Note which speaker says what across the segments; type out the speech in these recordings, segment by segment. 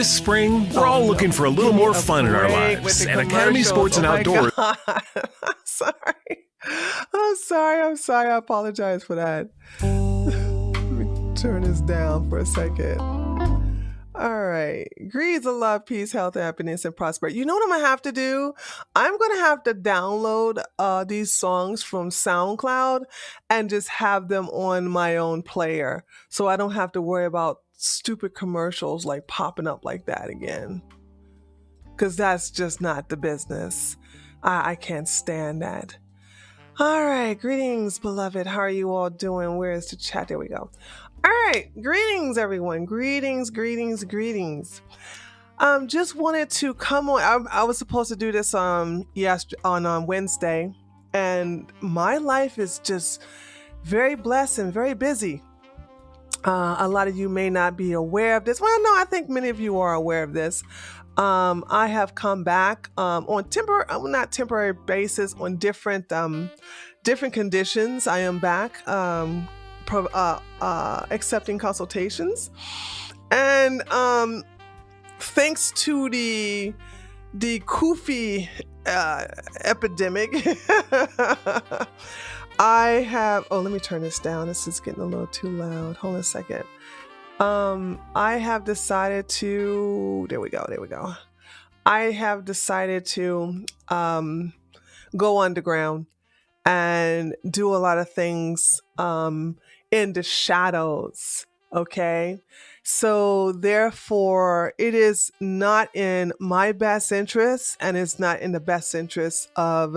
Speaker 1: This spring, we're all looking for a little more fun in our lives, and Academy Sports and Outdoors.
Speaker 2: I'm sorry. I'm sorry. I apologize for that. Let me turn this down for a second. All right. Greetings of love, peace, health, happiness, and prosperity. You know what I'm going to have to do? I'm going to have to download these songs from SoundCloud and just have them on my own player so I don't have to worry about stupid commercials like popping up like that again. Because that's just not the business. I can't stand that. All right. Greetings, beloved. How are you all doing? Where is the chat? There we go. All right. Greetings, everyone. Greetings. Just wanted to come on. I was supposed to do this on Wednesday, and my life is just very blessed and very busy. A lot of you may not be aware of this. Well, no, I think many of you are aware of this. I have come back on not temporary basis, on different conditions. I am back accepting consultations, and thanks to the DCUFI epidemic, I have. Oh, let me turn this down. This is getting a little too loud. Hold on a second. I have decided to. There we go. I have decided to go underground and do a lot of things in the shadows. Okay. So therefore, it is not in my best interest, and it's not in the best interest of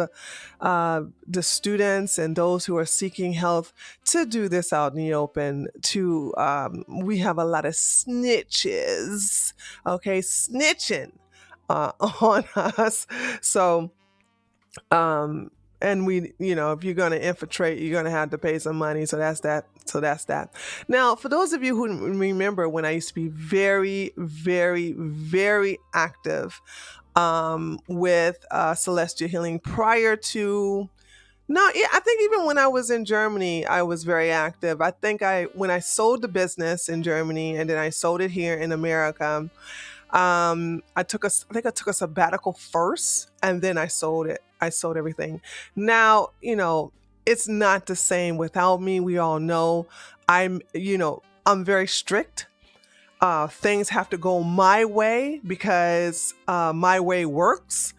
Speaker 2: the students and those who are seeking health to do this out in the open. We have a lot of snitches, okay, snitching on us. So, and we, if you're going to infiltrate, you're going to have to pay some money. So that's that. Now, for those of you who remember when I used to be very, very, very active with celestial healing prior to, I think even when I was in Germany, I was very active. I think when I sold the business in Germany and then I sold it here in America, I took a sabbatical first, and then I sold it. I sold everything. Now, it's not the same without me. We all know I'm very strict. Things have to go my way because my way works.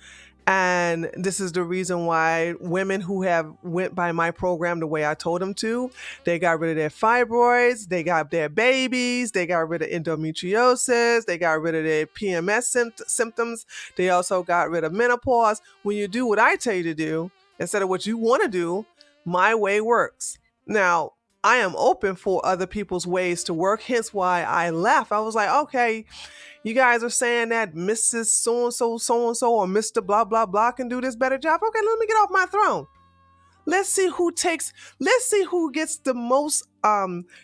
Speaker 2: And this is the reason why women who have went by my program the way I told them to, they got rid of their fibroids, they got their babies, they got rid of endometriosis, they got rid of their PMS symptoms. They also got rid of menopause. When you do what I tell you to do, instead of what you want to do, my way works. Now, I am open for other people's ways to work, hence why I left. I was like, okay, you guys are saying that Mrs. So-and-so, or Mr. blah, blah, blah can do this better job. Okay, let me get off my throne. Let's see who gets the most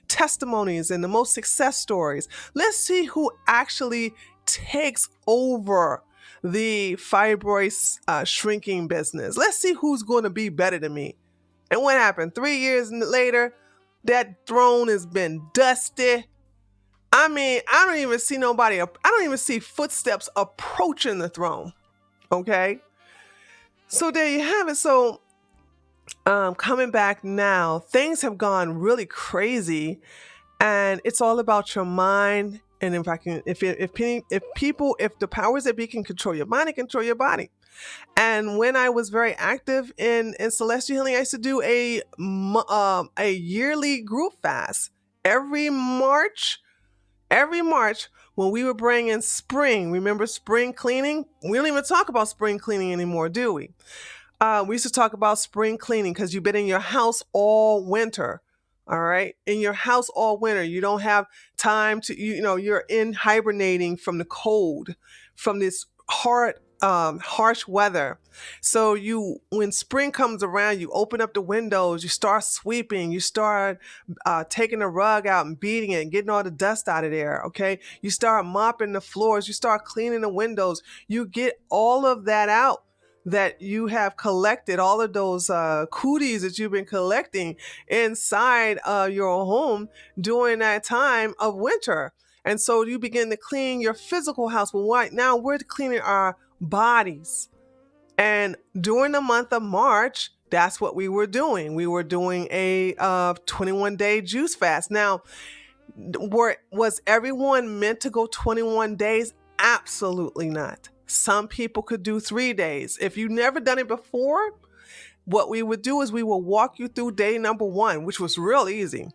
Speaker 2: testimonies and the most success stories. Let's see who actually takes over the fibroid shrinking business. Let's see who's going to be better than me. And what happened? 3 years later, that throne has been dusty. I mean, I don't even see footsteps approaching the throne. Okay. So there you have it. So, coming back now, things have gone really crazy, and it's all about your mind. And if the powers that be can control your mind, and control your body. And when I was very active in celestial healing, I used to do a yearly group fast every March, when we were bringing spring. Remember spring cleaning? We don't even talk about spring cleaning anymore, do we? We used to talk about spring cleaning because you've been in your house all winter. All right. In your house all winter, you don't have time to, you're hibernating from the cold, from this harsh weather. So when spring comes around, you open up the windows, you start sweeping, you start taking the rug out and beating it and getting all the dust out of there. Okay. You start mopping the floors, you start cleaning the windows, you get all of that out that you have collected, all of those cooties that you've been collecting inside your home during that time of winter. And so you begin to clean your physical house. But right now we're cleaning our bodies. And during the month of March, that's what we were doing. We were doing a 21-day juice fast. Now, was everyone meant to go 21 days? Absolutely not. Some people could do 3 days. If you've never done it before, what we would do is we will walk you through day number 1, which was real easy.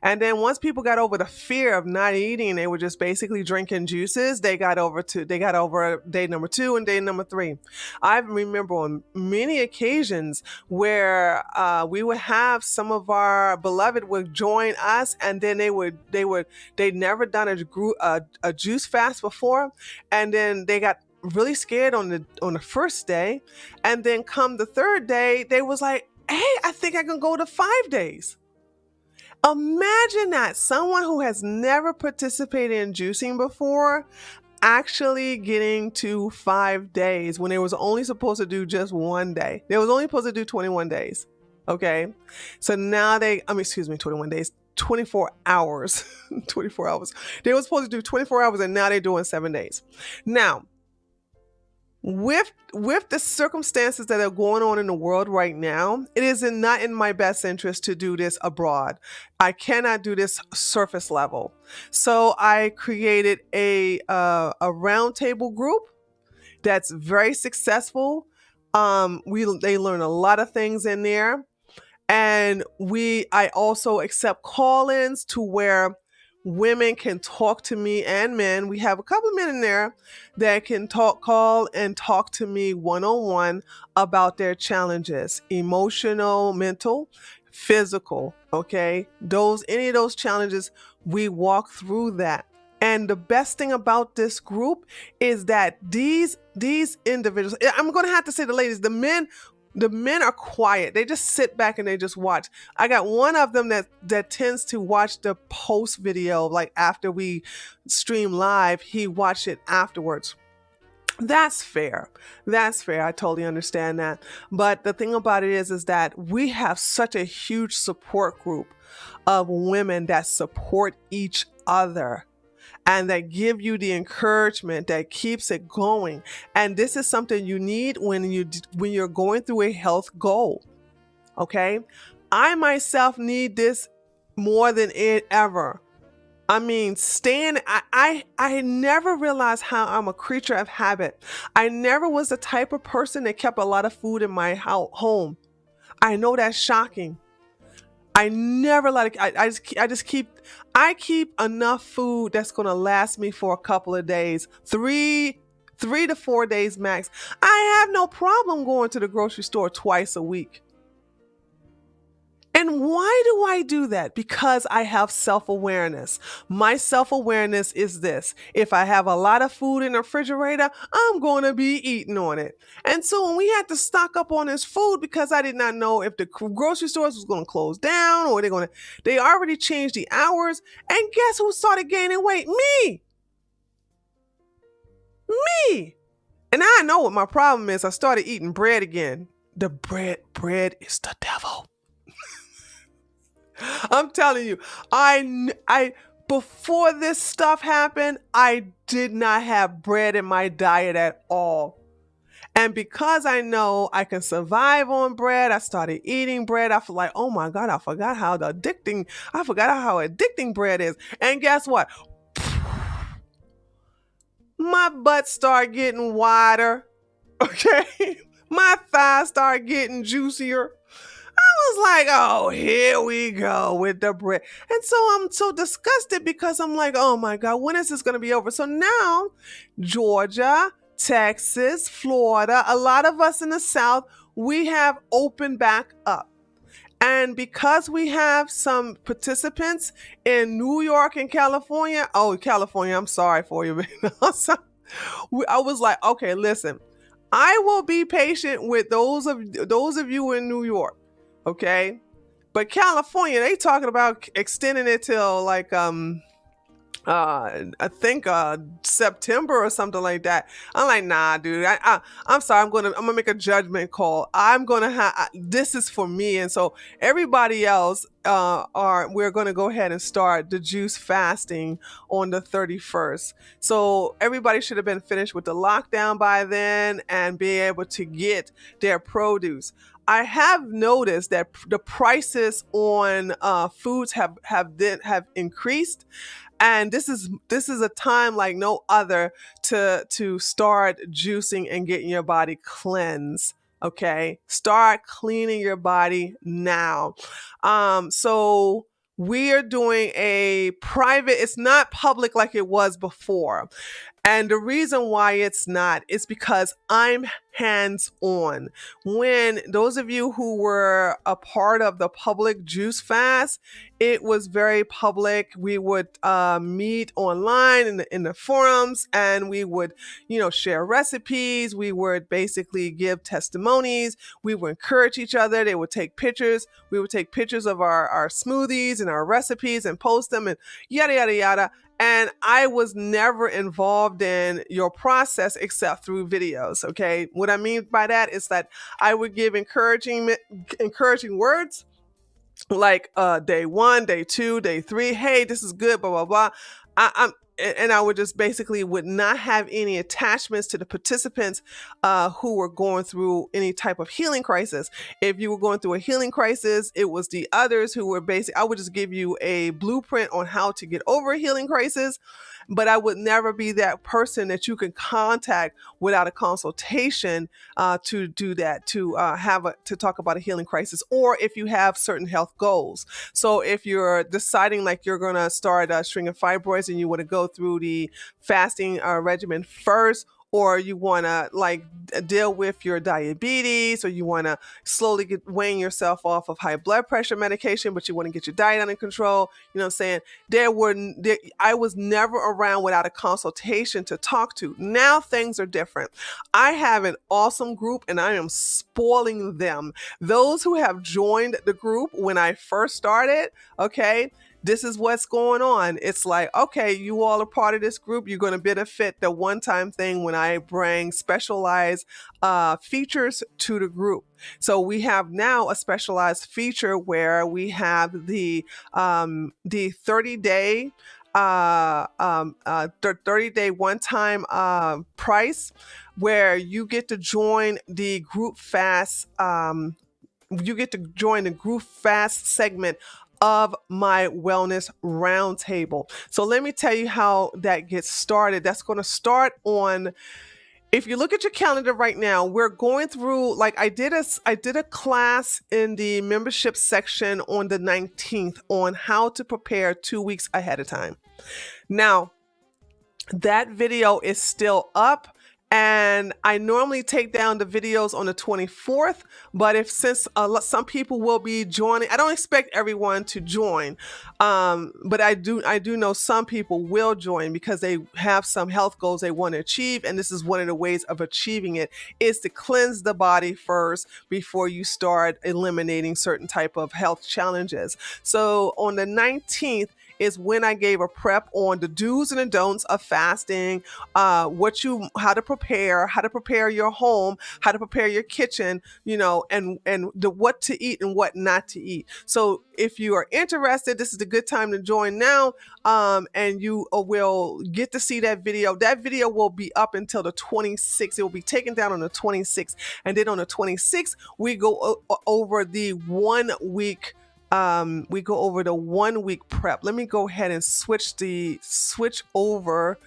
Speaker 2: And then once people got over the fear of not eating, they were just basically drinking juices, they got over day number 2 and day number 3. I remember on many occasions where we would have some of our beloved would join us, and then they'd never done a juice fast before, and then they got really scared on the first day, and then come the third day, they was like, hey, I think I can go to 5 days. Imagine that, someone who has never participated in juicing before actually getting to 5 days when they was only supposed to do just 1 day. They was only supposed to do 21 days. Okay. So now 21 days, 24 hours, 24 hours. They were supposed to do 24 hours and now they're doing 7 days. Now, with the circumstances that are going on in the world right now, it is not in my best interest to do this abroad. I cannot do this surface level. So I created a roundtable group that's very successful. They learn a lot of things in there. And I also accept call-ins to where women can talk to me, and men. We have a couple of men in there that can call and talk to me one-on-one about their challenges, emotional, mental, physical. Okay. Any of those challenges, we walk through that. And the best thing about this group is that these individuals, I'm going to have to say the ladies, the men are quiet. They just sit back and they just watch. I got one of them that tends to watch the post video, like after we stream live, he watched it afterwards. That's fair. That's fair. I totally understand that. But the thing about it is that we have such a huge support group of women that support each other and that give you the encouragement that keeps it going. And this is something you need when you're going through a health goal. Okay? I myself need this more than ever. I mean, I never realized how I'm a creature of habit. I never was the type of person that kept a lot of food in my home. I know that's shocking. I never I keep enough food that's going to last me for a couple of days, 3 to 4 days max. I have no problem going to the grocery store twice a week. And why do I do that? Because I have self-awareness. My self-awareness is this. If I have a lot of food in the refrigerator, I'm going to be eating on it. And so when we had to stock up on this food, because I did not know if the grocery stores was going to close down or they already changed the hours. And guess who started gaining weight? Me. And I know what my problem is. I started eating bread again. The bread is the devil. I'm telling you, I before this stuff happened, I did not have bread in my diet at all. And because I know I can survive on bread, I started eating bread. I feel like, oh my God, I forgot how addicting bread is. And guess what? My butt started getting wider. Okay. My thighs started getting juicier. I was like, oh, here we go with the bread. And so I'm so disgusted because I'm like, oh my God, when is this going to be over? So now Georgia, Texas, Florida, a lot of us in the South, we have opened back up. And because we have some participants in New York and California, California, I'm sorry for you, man. I was like, okay, listen, I will be patient with those of you in New York. Okay. But California, they talking about extending it till like I think September or something like that. I'm like, nah, dude. I'm sorry. I'm gonna make a judgment call. I'm gonna have this is for me, and so everybody else we're gonna go ahead and start the juice fasting on the 31st. So everybody should have been finished with the lockdown by then and be able to get their produce. I have noticed that the prices on foods have increased, and this is a time like no other to start juicing and getting your body cleansed. Okay, start cleaning your body now. So we are doing a private, it's not public like it was before. And the reason why it's not is because I'm hands on. When those of you who were a part of the public juice fast, it was very public. We would meet online in the forums, and we would, share recipes. We would basically give testimonies. We would encourage each other. They would take pictures. We would take pictures of our smoothies and our recipes and post them and yada, yada, yada. And I was never involved in your process except through videos. Okay. What I mean by that is that I would give encouraging words like day 1, day 2, day 3. Hey, this is good, blah, blah, blah. And I would just basically would not have any attachments to the participants who were going through any type of healing crisis. If you were going through a healing crisis, it was the others who were I would just give you a blueprint on how to get over a healing crisis. But I would never be that person that you can contact without a consultation to do that, to talk about a healing crisis, or if you have certain health goals. So if you're deciding like you're going to start a string of fibroids and you want to go through the fasting regimen first, or you want to like deal with your diabetes, or you want to slowly get weighing yourself off of high blood pressure medication, but you want to get your diet under control. You know what I'm saying? I was never around without a consultation to talk to. Now things are different. I have an awesome group and I am spoiling them. Those who have joined the group when I first started, okay, this is what's going on. It's like, okay, you all are part of this group. You're going to benefit the one-time thing when I bring specialized features to the group. So we have now a specialized feature where we have the 30-day 30-day one-time price, where you get to join the group fast. You get to join the group fast segment of my wellness roundtable. So let me tell you how that gets started. That's going to start on, if you look at your calendar right now, we're going through, like I did a class in the membership section on the 19th on how to prepare 2 weeks ahead of time. Now, that video is still up. And I normally take down the videos on the 24th, but since some people will be joining, I don't expect everyone to join, but I do know some people will join because they have some health goals they want to achieve, and this is one of the ways of achieving it, is to cleanse the body first before you start eliminating certain type of health challenges. So on the 19th is when I gave a prep on the do's and the don'ts of fasting, how to prepare your home, how to prepare your kitchen, and what to eat and what not to eat. So if you are interested, this is a good time to join now, and you will get to see that video. That video will be up until the 26th. It will be taken down on the 26th. And then on the 26th, we go over the 1 week the 1 week prep. Let me go ahead and switch over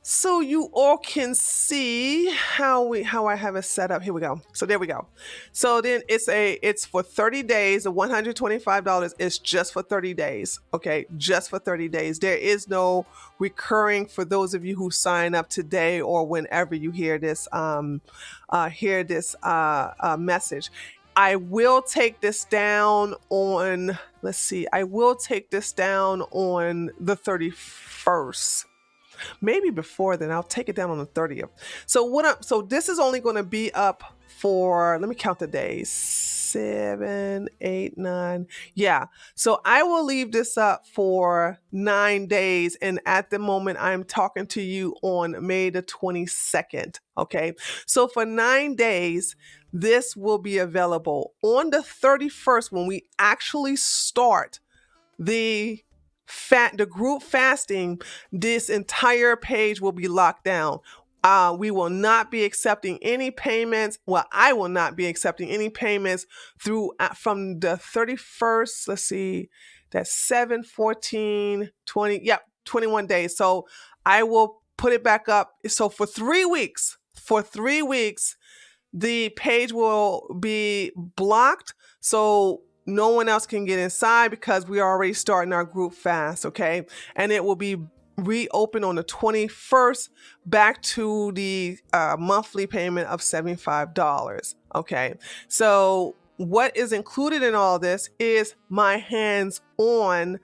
Speaker 2: so you all can see how I have it set up. Here we go. So there we go. So then it's for 30 days. The $125 is just for 30 days. Okay, just for 30 days. There is no recurring for those of you who sign up today or whenever you hear this message. I will take this down on, I will take this down on the 31st. Maybe before then. I'll take it down on the 30th. So this is only going to be up for, let me count the days, 7, 8, 9. Yeah. So I will leave this up for 9 days. And at the moment, I'm talking to you on May the 22nd. Okay. So for 9 days, this will be available. On the 31st, when we actually start the group fasting, this entire page will be locked down. We will not be accepting any payments. Well, I will not be accepting any payments through from the 31st. Let's see, that's 7, 14, 20. Yep, 21 days. So I will put it back up. So for 3 weeks, the page will be blocked. So no one else can get inside because we are already starting our group fast, okay? And it will be reopened on the 21st back to the monthly payment of $75, okay? So what is included in all this is my hands-on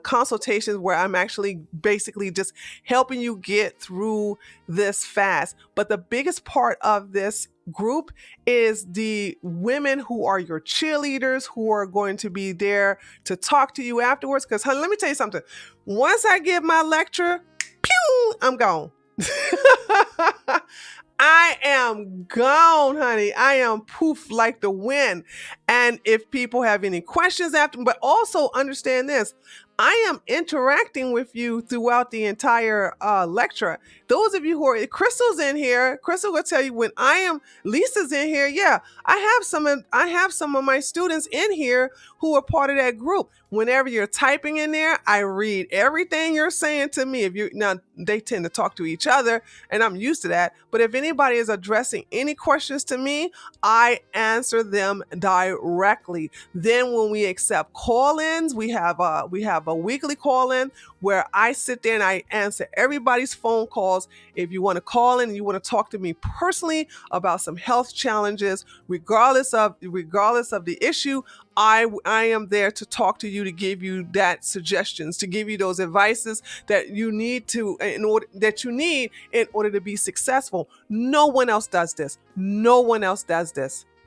Speaker 2: consultations where I'm actually basically just helping you get through this fast. But the biggest part of this group is the women who are your cheerleaders, who are going to be there to talk to you afterwards. Because, honey, let me tell you something. Once I give my lecture, pew, I'm gone. I am gone, honey. I am poof like the wind. And if people have any questions after, but also understand this, I am interacting with you throughout the entire lecture. Those of you who are, Crystal's in here. Crystal will tell you when Lisa's in here. Yeah, I have some of my students in here who are part of that group. Whenever you're typing in there, I read everything you're saying to me. Now they tend to talk to each other, and I'm used to that. But if anybody is addressing any questions to me, I answer them directly. Then when we accept call-ins, we have a weekly call-in where I sit there and I answer everybody's phone calls. If you want to call in and you want to talk to me personally about some health challenges, regardless of the issue, I am there to talk to you, to give you that suggestions, to give you those advices that you need in order to be successful. No one else does this.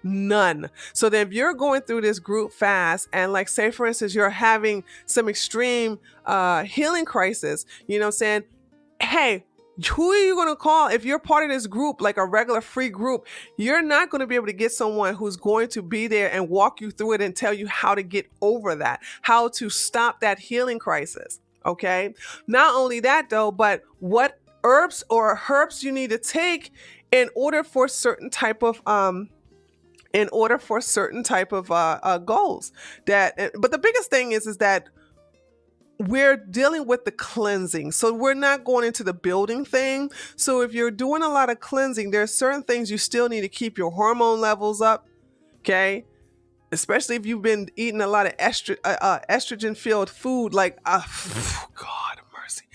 Speaker 2: None. So then if you're going through this group fast and, like, say for instance, you're having some extreme healing crisis, you know what I'm saying? Hey, who are you going to call? If you're part of this group, like a regular free group, you're not going to be able to get someone who's going to be there and walk you through it and tell you how to get over that, how to stop that healing crisis. Okay. Not only that though, but what herbs you need to take in order for certain type of goals. But the biggest thing is that we're dealing with the cleansing. So we're not going into the building thing. So if you're doing a lot of cleansing, there are certain things you still need to keep your hormone levels up. Okay. Especially if you've been eating a lot of estrogen filled food, like, God mercy.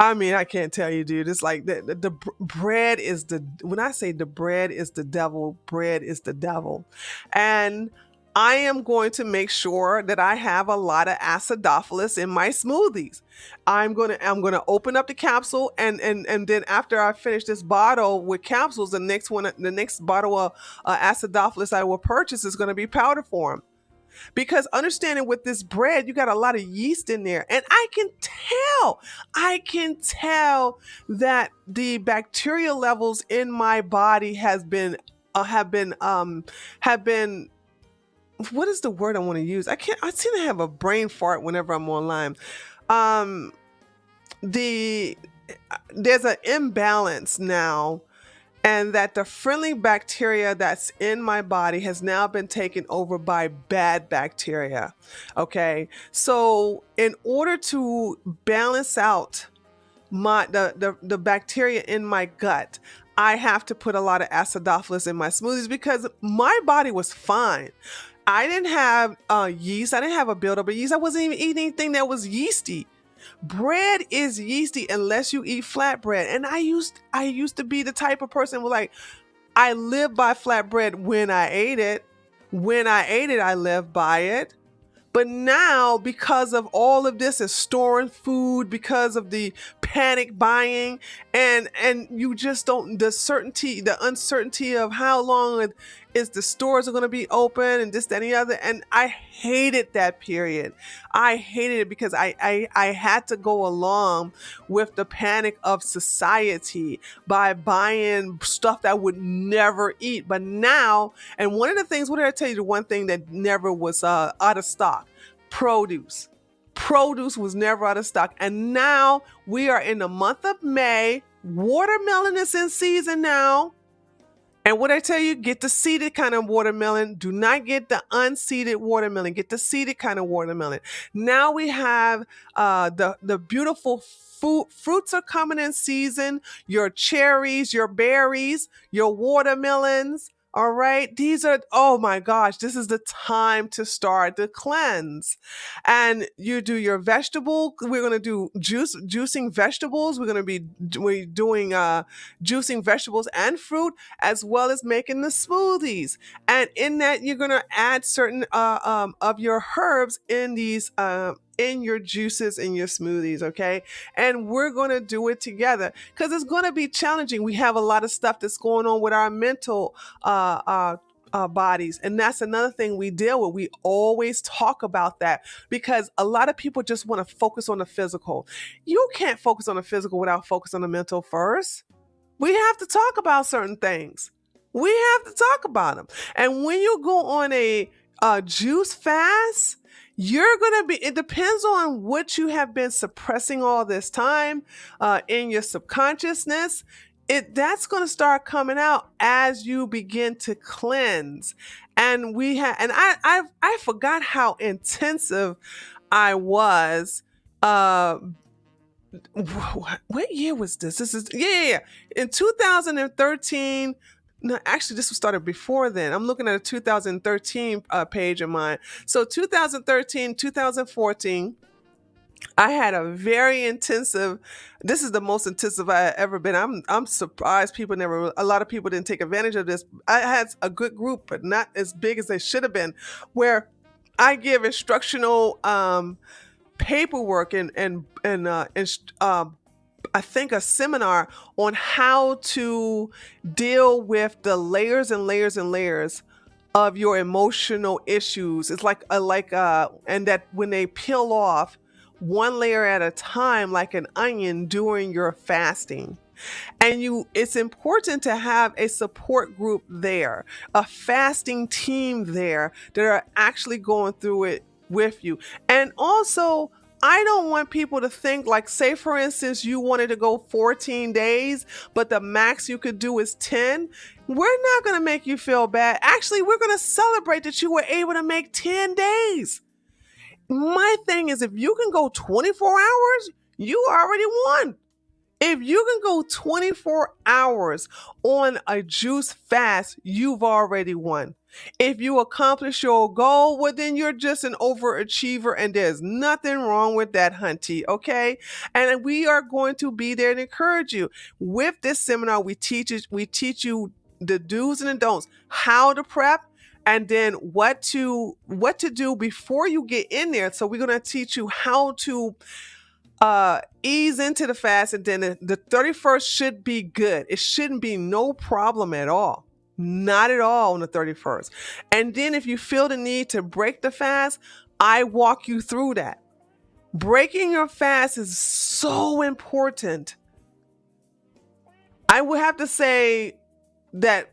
Speaker 2: I mean, I can't tell you, dude. It's like the bread is when I say the bread is the devil, bread is the devil. And I am going to make sure that I have a lot of Acidophilus in my smoothies. I'm gonna open up the capsule and then after I finish this bottle with capsules, the next bottle of Acidophilus I will purchase is going to be powder form. Because understanding with this bread, you got a lot of yeast in there. And I can tell that the bacteria levels in my body have been, what is the word I want to use? I seem to have a brain fart whenever I'm online. There's an imbalance now, and that the friendly bacteria that's in my body has now been taken over by bad bacteria. Okay. So in order to balance out the bacteria in my gut, I have to put a lot of Acidophilus in my smoothies because my body was fine. I didn't have yeast. I didn't have a buildup of yeast. I wasn't even eating anything that was yeasty. Bread is yeasty unless you eat flatbread. And I used to be the type of person who, like, I lived by flatbread when I ate it. When I ate it, I lived by it. But now, because of all of this and storing food, because of the panic buying, and you just don't, the uncertainty of how long is the stores are going to be open and this, that, and the other. And I hated that period. I hated it because I had to go along with the panic of society by buying stuff that I would never eat. But now, and one of the things, what did I tell you? The one thing that never was out of stock: produce. Produce was never out of stock. And now we are in the month of May. Watermelon is in season now. And what I tell you, get the seeded kind of watermelon. Do not get the unseeded watermelon. Get the seeded kind of watermelon. Now we have the beautiful fruits are coming in season. Your cherries, your berries, your watermelons. All right. These are, oh my gosh, this is the time to start the cleanse. And you do your vegetable. We're going to do juicing vegetables. We're going to be doing juicing vegetables and fruit, as well as making the smoothies. And in that, you're going to add certain of your herbs in these in your juices, in your smoothies, okay? And we're going to do it together because it's going to be challenging. We have a lot of stuff that's going on with our mental bodies. And that's another thing we deal with. We always talk about that because a lot of people just want to focus on the physical. You can't focus on the physical without focus on the mental first. We have to talk about certain things. We have to talk about them. And when you go on a juice fast, you're going to be, it depends on what you have been suppressing all this time in your subconsciousness. That's going to start coming out as you begin to cleanse. And I forgot how intensive I was. What year was this? This is, yeah. In 2013, no, actually, this was started before then. I'm looking at a 2013 page of mine. So 2013, 2014, I had a very intensive, this is the most intensive I ever been. I'm surprised a lot of people didn't take advantage of this. I had a good group, but not as big as they should have been, where I give instructional paperwork and I think a seminar on how to deal with the layers and layers and layers of your emotional issues. It's and that when they peel off one layer at a time, like an onion during your fasting. And it's important to have a support group there, a fasting team there that are actually going through it with you. And also, I don't want people to think like, say, for instance, you wanted to go 14 days, but the max you could do is 10. We're not going to make you feel bad. Actually, we're going to celebrate that you were able to make 10 days. My thing is, if you can go 24 hours, you already won. If you can go 24 hours on a juice fast, you've already won. If you accomplish your goal, well, then you're just an overachiever, and there's nothing wrong with that, hunty, okay? And we are going to be there to encourage you. With this seminar, we teach you the do's and the don'ts, how to prep, and then what to do before you get in there. So we're going to teach you how to ease into the fast, and then the 31st should be good. It shouldn't be no problem at all. Not at all on the 31st. And then if you feel the need to break the fast, I walk you through that. Breaking your fast is so important. I would have to say that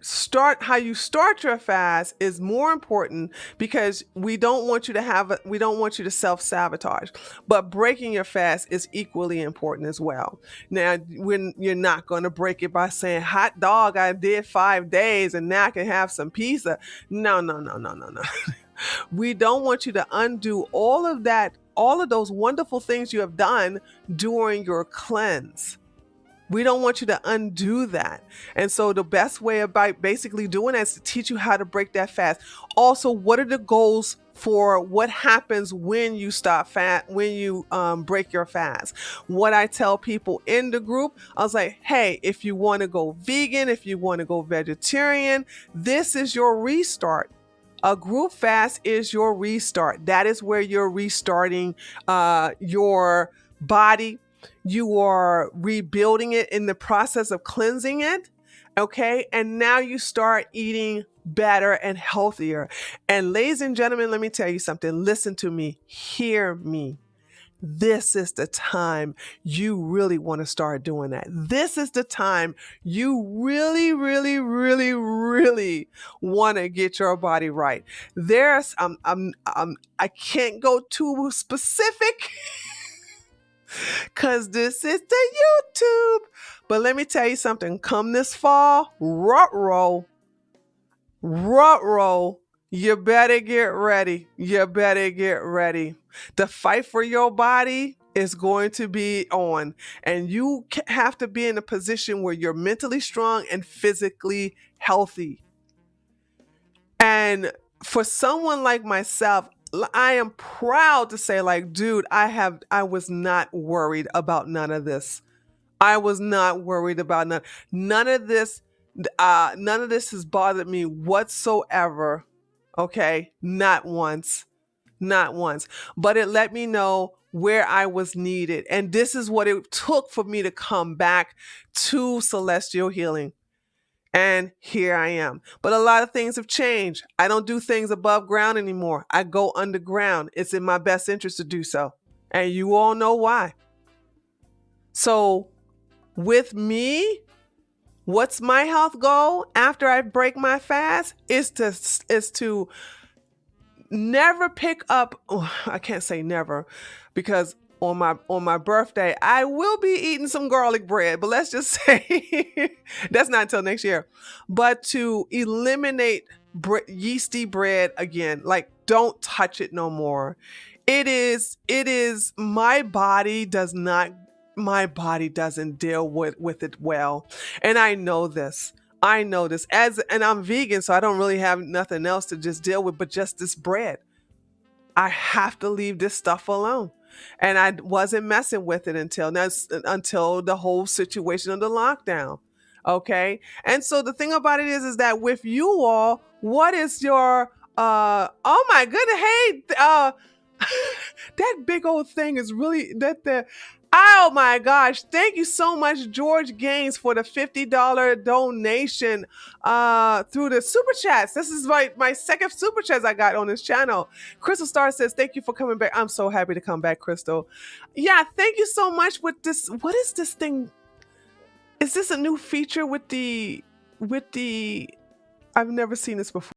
Speaker 2: how you start your fast is more important, because we don't want you to self-sabotage, but breaking your fast is equally important as well. Now, when you're not going to break it by saying, hot dog, I did 5 days and now I can have some pizza. No. We don't want you to undo all of that, all of those wonderful things you have done during your cleanse. We don't want you to undo that. And so the best way about basically doing that is to teach you how to break that fast. Also, what are the goals for what happens when you break your fast? What I tell people in the group, I was like, hey, if you want to go vegan, if you want to go vegetarian, this is your restart. A group fast is your restart. That is where you're restarting your body. You are rebuilding it in the process of cleansing it. Okay. And now you start eating better and healthier. And ladies and gentlemen, let me tell you something. Listen to me. Hear me. This is the time you really want to start doing that. This is the time you really, really, really, really want to get your body right. There's, I can't go too specific because this is the YouTube. But let me tell you something. Come this fall, roll. You better get ready. You better get ready. The fight for your body is going to be on, and you have to be in a position where you're mentally strong and physically healthy. And for someone like myself, I am proud to say, like, dude, I was not worried about none of this. I was not worried about none of this. None of this has bothered me whatsoever. Okay. Not once. But it let me know where I was needed. And this is what it took for me to come back to celestial healing. And here I am. But a lot of things have changed. I don't do things above ground anymore. I go underground. It's in my best interest to do so. And you all know why. So with me, what's my health goal after I break my fast is to never pick up. Oh, I can't say never, because on my birthday I will be eating some garlic bread. But let's just say that's not until next year. But to eliminate yeasty bread again, like don't touch it no more. It is my body doesn't deal with it well. And I know this. And I'm vegan, so I don't really have nothing else to just deal with but just this bread. I have to leave this stuff alone. And I wasn't messing with it until the whole situation of the lockdown. Okay. And so the thing about it is that with you all, what is your, oh my goodness. Hey, that big old thing is really oh my gosh. Thank you so much, George Gaines, for the $50 donation through the super chats. This is my second super chats I got on this channel. Crystal Star says, thank you for coming back. I'm so happy to come back, Crystal. Yeah, thank you so much with this. What is this thing? Is this a new feature with the I've never seen this before.